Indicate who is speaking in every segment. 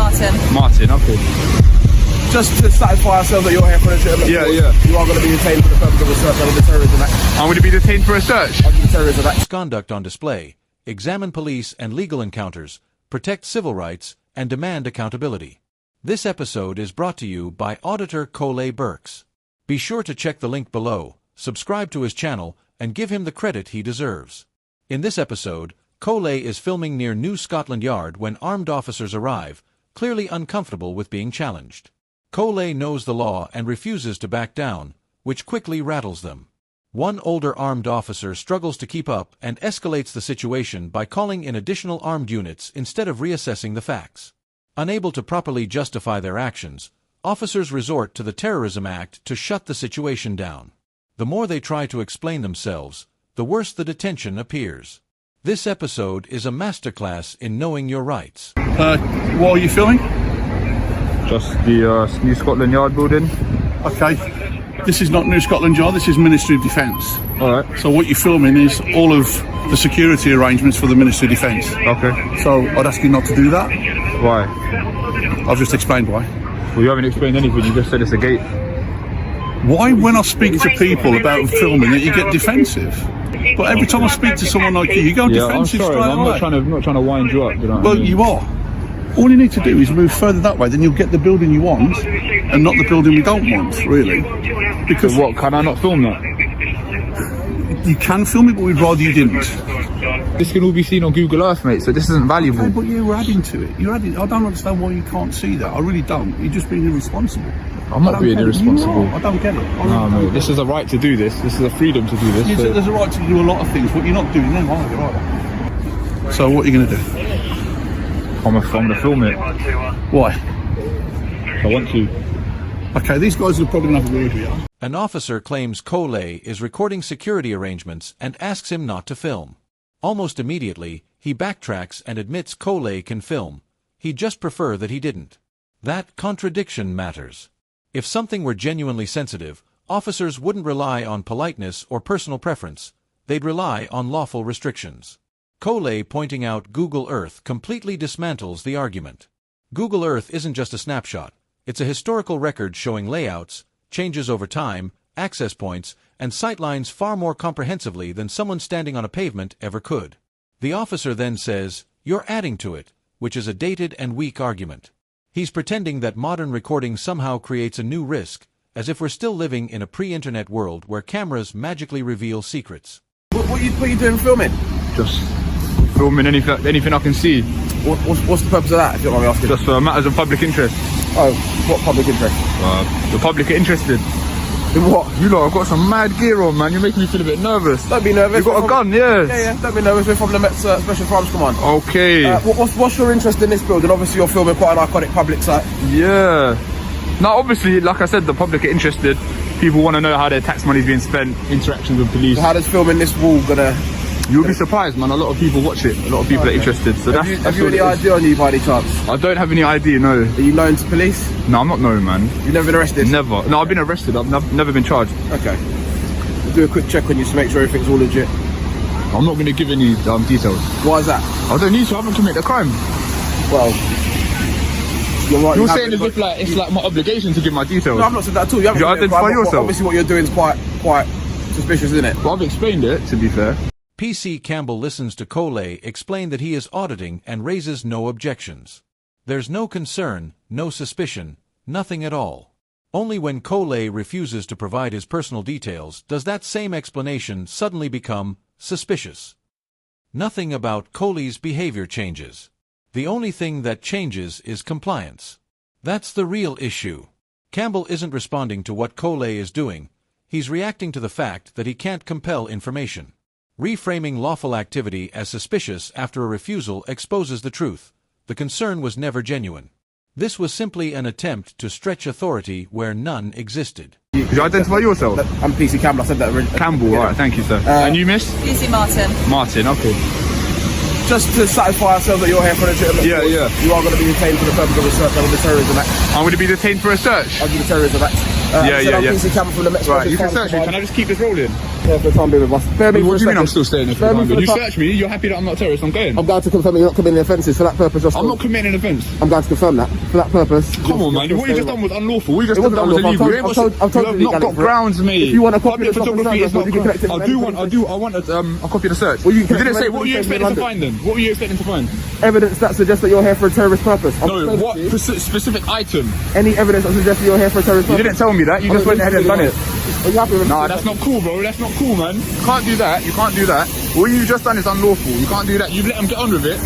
Speaker 1: Martin.
Speaker 2: Martin, okay.
Speaker 3: Just to satisfy ourselves that you're here for a legitimate cause, you are going to be detained for the purpose of a search under the Terrorism Act.
Speaker 2: I'm going to be detained for a search?
Speaker 3: Under the Terrorism Act.
Speaker 4: Conduct on display, examine police and legal encounters, protect civil rights, and demand accountability. This episode is brought to you by Auditor Coley Burks. Be sure to check the link below, subscribe to his channel, and give him the credit he deserves. In this episode, Coley is filming near New Scotland Yard when armed officers arrive, clearly uncomfortable with being challenged. Coley knows the law and refuses to back down, which quickly rattles them. One older armed officer struggles to keep up and escalates the situation by calling in additional armed units instead of reassessing the facts. Unable to properly justify their actions, officers resort to the Terrorism Act to shut the situation down. The more they try to explain themselves, the worse the detention appears. This episode is a masterclass in knowing your rights.
Speaker 3: What are you filming?
Speaker 2: Just the New Scotland Yard building.
Speaker 3: Okay. This is not New Scotland Yard, this is Ministry of Defence.
Speaker 2: Alright.
Speaker 3: So what you're filming is all of the security arrangements for the Ministry of Defence.
Speaker 2: Okay.
Speaker 3: So I'd ask you not to do that.
Speaker 2: Why?
Speaker 3: I've just explained why.
Speaker 2: Well, you haven't explained anything, you just said it's a gate.
Speaker 3: Why, when I speak to people about filming it, you get defensive? But every time I speak to someone like you go defensive
Speaker 2: I'm sorry,
Speaker 3: straight
Speaker 2: I'm
Speaker 3: away.
Speaker 2: not trying to wind you up. You know what I mean?
Speaker 3: You are. All you need to do is move further that way, then you'll get the building you want, and not the building we don't want, really. Because
Speaker 2: what, can I not film that?
Speaker 3: you can film it, but we'd rather you didn't.
Speaker 2: This can all be seen on Google Earth, mate, so this isn't valuable.
Speaker 3: Okay, but you're adding to it. You're adding. I don't understand why you can't see that. I really don't. You're just being irresponsible.
Speaker 2: I'm not being irresponsible.
Speaker 3: I don't get it.
Speaker 2: No, mate, this is a right to do this. This is a freedom to do this.
Speaker 3: Yes,
Speaker 2: So.
Speaker 3: there's a right to do a lot of things, but you're not doing them, are you? Right. So what are you going to do?
Speaker 2: I'm going to film it.
Speaker 3: Why?
Speaker 2: I want to.
Speaker 3: Okay, these guys are probably going to have a word with you.
Speaker 4: An officer claims Coley is recording security arrangements and asks him not to film. Almost immediately, he backtracks and admits Coley can film. He'd just prefer that he didn't. That contradiction matters. If something were genuinely sensitive, officers wouldn't rely on politeness or personal preference. They'd rely on lawful restrictions. Coley pointing out Google Earth completely dismantles the argument. Google Earth isn't just a snapshot. It's a historical record showing layouts, changes over time, access points, and sightlines far more comprehensively than someone standing on a pavement ever could. The officer then says, "You're adding to it," which is a dated and weak argument. He's pretending that modern recording somehow creates a new risk, as if we're still living in a pre-internet world where cameras magically reveal secrets.
Speaker 3: What are you doing filming?
Speaker 2: Just filming anything I can see.
Speaker 3: What's the purpose of that, if you don't mind me asking?
Speaker 2: Just for matters of public interest.
Speaker 3: Oh, what public interest?
Speaker 2: The public are interested.
Speaker 3: In what?
Speaker 2: You lot, I've got some mad gear on, man. You're making me feel a bit nervous.
Speaker 3: Don't be nervous.
Speaker 2: You've got a gun, yeah?
Speaker 3: Yeah, don't be nervous. We're from the Met's Special Crimes Command.
Speaker 2: Okay.
Speaker 3: What's your interest in this building? Obviously, you're filming quite an iconic public site.
Speaker 2: Yeah. Now, obviously, like I said, the public are interested. People want to know how their tax money is being spent, interactions with police.
Speaker 3: So how does filming this wall gonna...
Speaker 2: You'll be surprised, man. A lot of people watch it. A lot of people are interested. So
Speaker 3: have you any ID on you by any chance?
Speaker 2: I don't have any ID, no.
Speaker 3: Are you known to police?
Speaker 2: No, I'm not known, man.
Speaker 3: You've never been arrested?
Speaker 2: Never. No, I've been arrested. I've never been charged.
Speaker 3: Okay. We'll do a quick check on you to make sure everything's all legit.
Speaker 2: I'm not going to give any details.
Speaker 3: Why is that?
Speaker 2: I don't need to. I haven't committed a crime.
Speaker 3: Well, you're right.
Speaker 2: You're saying as if it's like my obligation to give my details.
Speaker 3: No, I'm not saying that at all. You haven't committed a
Speaker 2: identify
Speaker 3: crime.
Speaker 2: yourself.
Speaker 3: Obviously, what you're doing is quite suspicious, isn't it?
Speaker 2: Well, I've explained it, to be fair.
Speaker 4: PC Campbell listens to Coley explain that he is auditing and raises no objections. There's no concern, no suspicion, nothing at all. Only when Coley refuses to provide his personal details does that same explanation suddenly become suspicious. Nothing about Coley's behavior changes. The only thing that changes is compliance. That's the real issue. Campbell isn't responding to what Coley is doing. He's reacting to the fact that he can't compel information. Reframing lawful activity as suspicious after a refusal exposes the truth. The concern was never genuine. This was simply an attempt to stretch authority where none existed.
Speaker 2: Could you identify yourself?
Speaker 3: I'm PC Campbell, I said that already.
Speaker 2: Campbell,
Speaker 3: Yeah.
Speaker 2: right, thank you, sir. And you, miss?
Speaker 1: PC Martin.
Speaker 2: Martin, okay.
Speaker 3: Just to satisfy ourselves that you're here for a legitimate cause, you are going to be detained for the purpose of a search under the Terrorism Act.
Speaker 2: I'm going to be detained for a search?
Speaker 3: Under the Terrorism Act.
Speaker 2: Yeah.
Speaker 3: PC Campbell from the Met's
Speaker 2: Right, you can
Speaker 3: Special
Speaker 2: search me.
Speaker 3: Crimes
Speaker 2: Can I just keep this rolling?
Speaker 1: Yeah, for the time being with us. Bear me
Speaker 2: What do you
Speaker 1: for a
Speaker 2: mean I'm
Speaker 1: second.
Speaker 2: still staying there for
Speaker 1: Bear
Speaker 2: the
Speaker 1: me
Speaker 2: time
Speaker 1: for
Speaker 2: being? You
Speaker 1: a
Speaker 2: search me, you're happy that I'm not a terrorist, I'm going.
Speaker 1: I'm going to confirm that you're not committing offences for that purpose.
Speaker 2: I'm not committing an offence.
Speaker 1: I'm going to confirm that for that purpose.
Speaker 2: Come on, man. What you just done was unlawful. What you just
Speaker 1: It
Speaker 2: done
Speaker 1: wasn't
Speaker 2: was
Speaker 1: unlawful.
Speaker 2: illegal.
Speaker 1: I've told
Speaker 2: You
Speaker 1: you
Speaker 2: have not got grounds, mate.
Speaker 1: If you want a copy
Speaker 2: Public
Speaker 1: of the
Speaker 2: photography is not
Speaker 1: you can collect it.
Speaker 2: I want a copy of the search.
Speaker 1: Well, you
Speaker 2: You
Speaker 1: can
Speaker 2: didn't
Speaker 1: collect
Speaker 2: say,
Speaker 1: it
Speaker 2: what were you
Speaker 1: when
Speaker 2: expecting to
Speaker 1: London.
Speaker 2: find then? What were you expecting to find?
Speaker 1: Evidence that suggests that you're here for a terrorist purpose.
Speaker 2: No, what specific item?
Speaker 1: Any evidence that suggests that you're here for a terrorist
Speaker 2: You
Speaker 1: purpose.
Speaker 2: didn't tell me that. You just went ahead and done it.
Speaker 1: Are you happy with
Speaker 2: Nah,
Speaker 1: that?
Speaker 2: that's not cool, bro. That's not cool, man. You can't do that. You can't do that. What you've just done is unlawful. You can't do that. You've let them get on with it.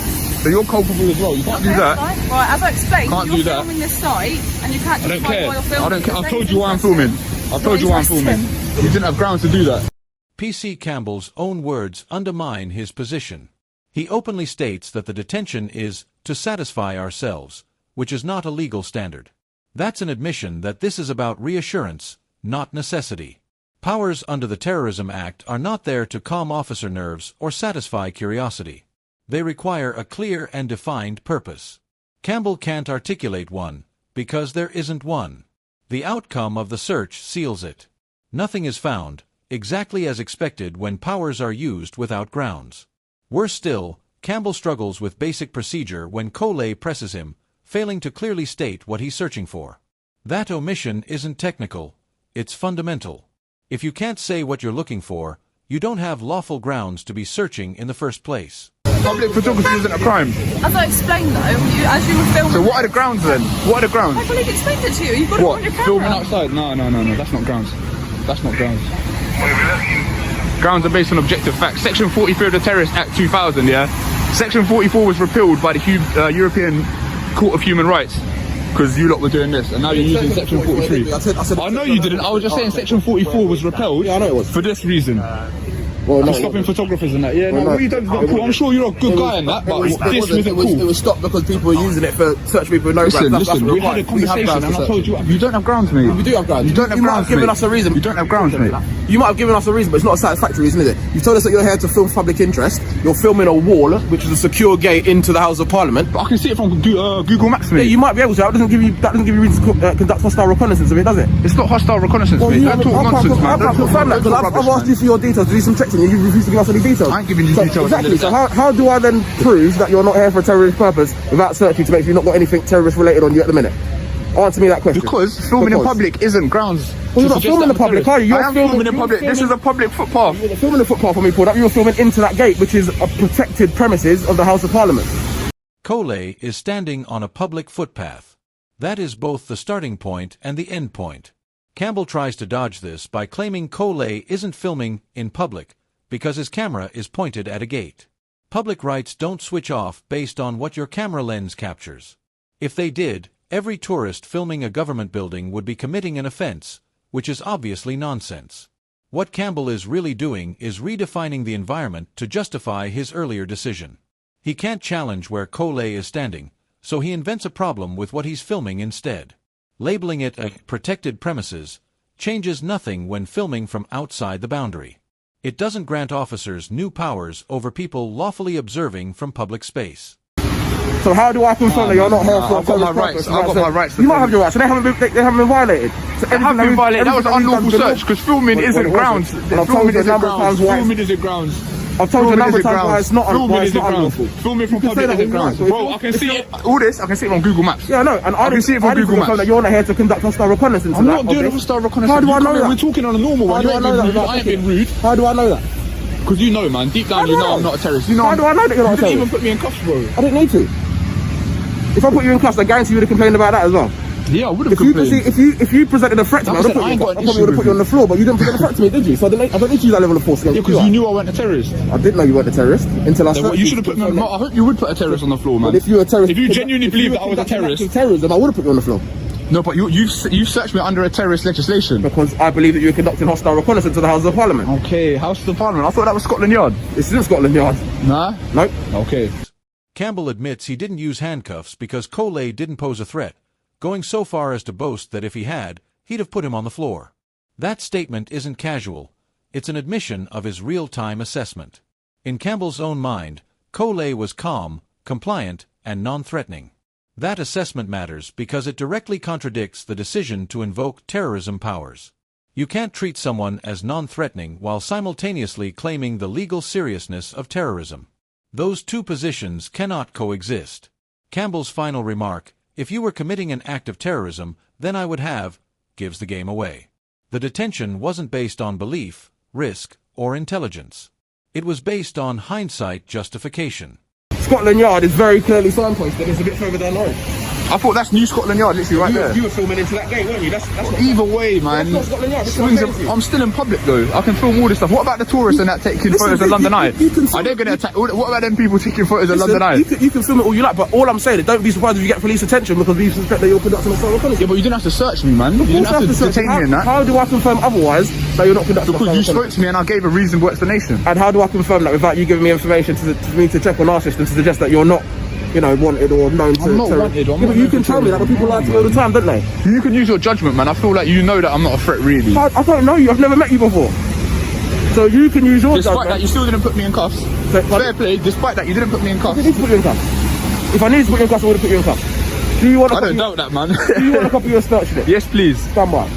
Speaker 2: So you're culpable as well. You can't do that.
Speaker 5: Right, as I explained,
Speaker 2: Can't
Speaker 5: you're
Speaker 2: do that.
Speaker 5: filming this site and you can't
Speaker 2: I don't
Speaker 5: decide
Speaker 2: care.
Speaker 5: why you're filming.
Speaker 2: I don't care. I've
Speaker 5: It's
Speaker 2: told you why I'm filming. I've told you why I'm filming. You didn't have grounds to do that.
Speaker 4: PC Campbell's own words undermine his position. He openly states that the detention is to satisfy ourselves, which is not a legal standard. That's an admission that this is about reassurance, not necessity. Powers under the Terrorism Act are not there to calm officer nerves or satisfy curiosity. They require a clear and defined purpose. Campbell can't articulate one, because there isn't one. The outcome of the search seals it. Nothing is found, exactly as expected when powers are used without grounds. Worse still, Campbell struggles with basic procedure when Coley presses him, failing to clearly state what he's searching for. That omission isn't technical, it's fundamental. If you can't say what you're looking for, you don't have lawful grounds to be searching in the first place.
Speaker 2: Public photography isn't a crime.
Speaker 5: As I explained though, as you were filming...
Speaker 2: So what are the grounds then? What are the grounds?
Speaker 5: My colleague explained it to you. You've got
Speaker 2: What?
Speaker 5: it on your camera.
Speaker 2: Filming outside? No. That's not grounds. That's not grounds. Grounds are based on objective facts. Section 43 of the Terrorist Act 2000, yeah? Section 44 was repealed by the European Court of Human Rights. Because you lot were doing this, and now you're using Section 43. I know you didn't. I was just saying Section 44 was repealed.
Speaker 1: Yeah, I know it was.
Speaker 2: For this reason.
Speaker 1: Well,
Speaker 2: For
Speaker 1: no,
Speaker 2: stopping photographers and that. Yeah,
Speaker 1: Well,
Speaker 2: no,
Speaker 1: no.
Speaker 2: what you done is not cool. I'm sure you're a good guy in that, but this wasn't
Speaker 1: It
Speaker 2: cool.
Speaker 1: was stopped because people were using it for search people with no grounds.
Speaker 2: Listen, we had a conversation and I told you, you don't have grounds, mate.
Speaker 1: We do have grounds.
Speaker 2: You don't have
Speaker 1: You might
Speaker 2: grounds,
Speaker 1: have given
Speaker 2: mate.
Speaker 1: us a reason.
Speaker 2: You don't have grounds, mate.
Speaker 1: You might have given us a reason, but it's not a satisfactory reason, is it? You've told us that you're here to film public interest. You're filming a wall, which is a secure gate into the House of Parliament.
Speaker 2: But I can see it from Google Maps,
Speaker 1: Yeah,
Speaker 2: mate.
Speaker 1: you might be able to. That doesn't give you reason to conduct hostile reconnaissance of it, does it?
Speaker 2: It's not hostile reconnaissance, mate.
Speaker 1: you
Speaker 2: Don't talk nonsense, man.
Speaker 1: I can't confirm that because I've asked you for your details to do some checks and you refuse to give us any details.
Speaker 2: I ain't giving you details.
Speaker 1: Exactly. So how do I then prove that you're not here for a terrorist purpose without searching to make sure you've not got anything terrorist related on you at the minute? Answer me that question.
Speaker 2: Because filming in public isn't grounds.
Speaker 1: Well, you're not filming in public, are you? You're
Speaker 2: I am filming in public. This is a public footpath.
Speaker 1: You're filming the footpath for me, Paul. That you were filming into that gate, which is a protected premises of the House of Parliament.
Speaker 4: Coley is standing on a public footpath. That is both the starting point and the end point. Campbell tries to dodge this by claiming Coley isn't filming in public because his camera is pointed at a gate. Public rights don't switch off based on what your camera lens captures. If they did, every tourist filming a government building would be committing an offense, which is obviously nonsense. What Campbell is really doing is redefining the environment to justify his earlier decision. He can't challenge where Coley is standing, so he invents a problem with what he's filming instead. Labeling it a protected premises changes nothing when filming from outside the boundary. It doesn't grant officers new powers over people lawfully observing from public space.
Speaker 1: So how do I confirm that you're not here for a
Speaker 2: I've got my
Speaker 1: terrorist
Speaker 2: rights.
Speaker 1: purpose?
Speaker 2: I've got my rights.
Speaker 1: You might have your rights, so they haven't been violated. So
Speaker 2: They have been violated. That was an unlawful search because filming isn't grounds. Filming isn't grounds. Filming isn't grounds.
Speaker 1: I've told you a number of times why it's not unlawful.
Speaker 2: Filming from
Speaker 1: You can say
Speaker 2: public
Speaker 1: that
Speaker 2: isn't
Speaker 1: all
Speaker 2: grounds.
Speaker 1: right,
Speaker 2: Bro, I can see it. All this, I can see it on Google Maps.
Speaker 1: Yeah, I know, and I
Speaker 2: can see it from
Speaker 1: didn't
Speaker 2: Google
Speaker 1: confirm
Speaker 2: Maps.
Speaker 1: that you're not here to conduct hostile reconnaissance.
Speaker 2: I'm not doing a hostile reconnaissance.
Speaker 1: How do I know that?
Speaker 2: We're talking on a normal one.
Speaker 1: How do I know that?
Speaker 2: I ain't being rude.
Speaker 1: How do I know that?
Speaker 2: Because you know, man. Deep down, you know I'm not a terrorist. You know.
Speaker 1: How do I know that you're not a
Speaker 2: You didn't even
Speaker 1: terrorist?
Speaker 2: put me in cuffs, bro.
Speaker 1: I didn't need to. If I put you in cuffs, I guarantee you would have complained about that as well.
Speaker 2: Yeah, I would have
Speaker 1: If you,
Speaker 2: complained.
Speaker 1: if you presented a threat to me, I
Speaker 2: Like I said, I ain't got an
Speaker 1: probably
Speaker 2: issue
Speaker 1: would have
Speaker 2: with
Speaker 1: put you on the floor, but you didn't present a threat to me, did you? So I don't need to use that level of force against
Speaker 2: Yeah, because you knew I wasn't a terrorist.
Speaker 1: I didn't know you weren't a terrorist until I
Speaker 2: Then
Speaker 1: searched
Speaker 2: what, you should have put me.
Speaker 1: confirmed
Speaker 2: I hope you would put a terrorist on the floor, man.
Speaker 1: But if you were a terrorist,
Speaker 2: If you genuinely believe that I was a terrorist.
Speaker 1: Terrorism, I would have put you on the floor.
Speaker 2: No, but you searched me under a terrorist legislation.
Speaker 1: Because I believe that you were conducting hostile reconnaissance to the House of Parliament.
Speaker 2: Okay, House of Parliament. I thought that was Scotland Yard.
Speaker 1: This isn't Scotland Yard.
Speaker 2: Nah.
Speaker 1: Nope.
Speaker 2: Okay.
Speaker 4: Campbell admits he didn't use handcuffs because Coley didn't pose a threat, going so far as to boast that if he had, he'd have put him on the floor. That statement isn't casual. It's an admission of his real-time assessment. In Campbell's own mind, Coley was calm, compliant, and non-threatening. That assessment matters because it directly contradicts the decision to invoke terrorism powers. You can't treat someone as non-threatening while simultaneously claiming the legal seriousness of terrorism. Those two positions cannot coexist. Campbell's final remark, "If you were committing an act of terrorism, then I would have," gives the game away. The detention wasn't based on belief, risk, or intelligence. It was based on hindsight justification.
Speaker 1: Scotland Yard is very clearly signposted. It's a bit further down the road.
Speaker 2: I thought that's New Scotland Yard, literally right there.
Speaker 1: You were filming into that gate, weren't you? That's not,
Speaker 2: Either way, man.
Speaker 1: that's not Scotland Yard. This is what I'm saying to you.
Speaker 2: I'm still in public though. I can film all this stuff. What about the tourists and that taking photos of London Eye? Are they going to attack? What about them people taking photos of London Eye?
Speaker 1: You can film it all you like, but all I'm saying is don't be surprised if you get police attention because we suspect that you're conducting a foreign policy.
Speaker 2: Yeah, but you didn't have to search me, man. You didn't have to detain me in that.
Speaker 1: How do I confirm otherwise that you're not conducting a foreign
Speaker 2: Because you
Speaker 1: policy?
Speaker 2: spoke to me and I gave a reasonable explanation.
Speaker 1: And how do I confirm that without you giving me information to me to check on our system to suggest that you're not, you know, wanted or known to...
Speaker 2: I'm not wanted.
Speaker 1: Yeah, but you can tell me that, but people lie to me all the time, don't they?
Speaker 2: You can use your judgment, man. I feel like you know that I'm not a threat, really.
Speaker 1: I don't know you. I've never met you before. So you can use your
Speaker 2: Despite
Speaker 1: judgment.
Speaker 2: that, you still didn't put me in cuffs. Fair play. Despite that, you didn't put me in
Speaker 1: I
Speaker 2: cuffs.
Speaker 1: didn't need to put you in cuffs. If I needed to put you in cuffs, I would have put you in cuffs. Do you want a
Speaker 2: I
Speaker 1: copy?
Speaker 2: don't doubt that, man.
Speaker 1: Do you want a copy of your search slip?
Speaker 2: Yes, please.
Speaker 1: Stand by.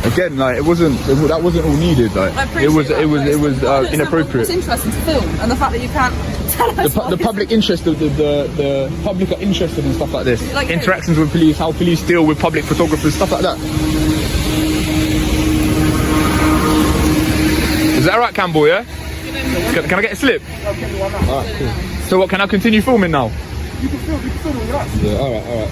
Speaker 2: Again, like that wasn't all needed. Like
Speaker 5: I appreciate
Speaker 2: it was
Speaker 5: that.
Speaker 2: inappropriate.
Speaker 5: It's interesting to film, and the fact that you can't tell us
Speaker 2: The public interest, the public are interested in stuff like this.
Speaker 5: Like
Speaker 2: Interactions with police, how police deal with public photographers, stuff like that. Is that alright, Campbell? Yeah. Can I get a slip? Alright, cool. So what? Can I continue filming now?
Speaker 1: You can film all you like.
Speaker 2: Yeah. Alright.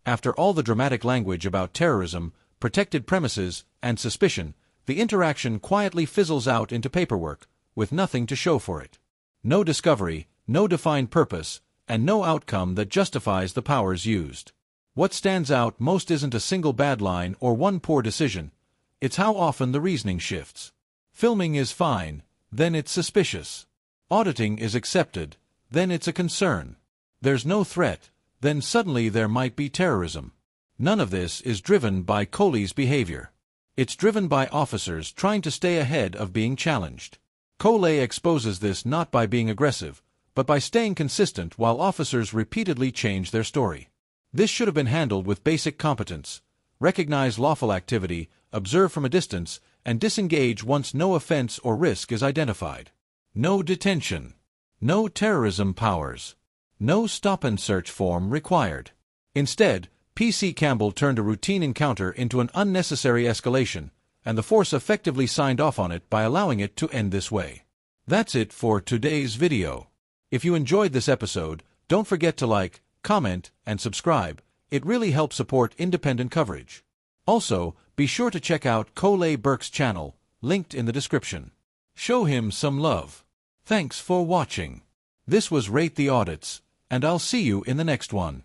Speaker 4: After all the dramatic language about terrorism, protected premises, and suspicion, the interaction quietly fizzles out into paperwork, with nothing to show for it. No discovery, no defined purpose, and no outcome that justifies the powers used. What stands out most isn't a single bad line or one poor decision, it's how often the reasoning shifts. Filming is fine, then it's suspicious. Auditing is accepted, then it's a concern. There's no threat, then suddenly there might be terrorism. None of this is driven by Coley's behavior. It's driven by officers trying to stay ahead of being challenged. Coley exposes this not by being aggressive, but by staying consistent while officers repeatedly change their story. This should have been handled with basic competence. Recognize lawful activity, observe from a distance, and disengage once no offense or risk is identified. No detention. No terrorism powers. No stop-and-search form required. Instead, PC Campbell turned a routine encounter into an unnecessary escalation, and the force effectively signed off on it by allowing it to end this way. That's it for today's video. If you enjoyed this episode, don't forget to like, comment, and subscribe. It really helps support independent coverage. Also, be sure to check out Coley Burke's channel, linked in the description. Show him some love. Thanks for watching. This was Rate the Audits, and I'll see you in the next one.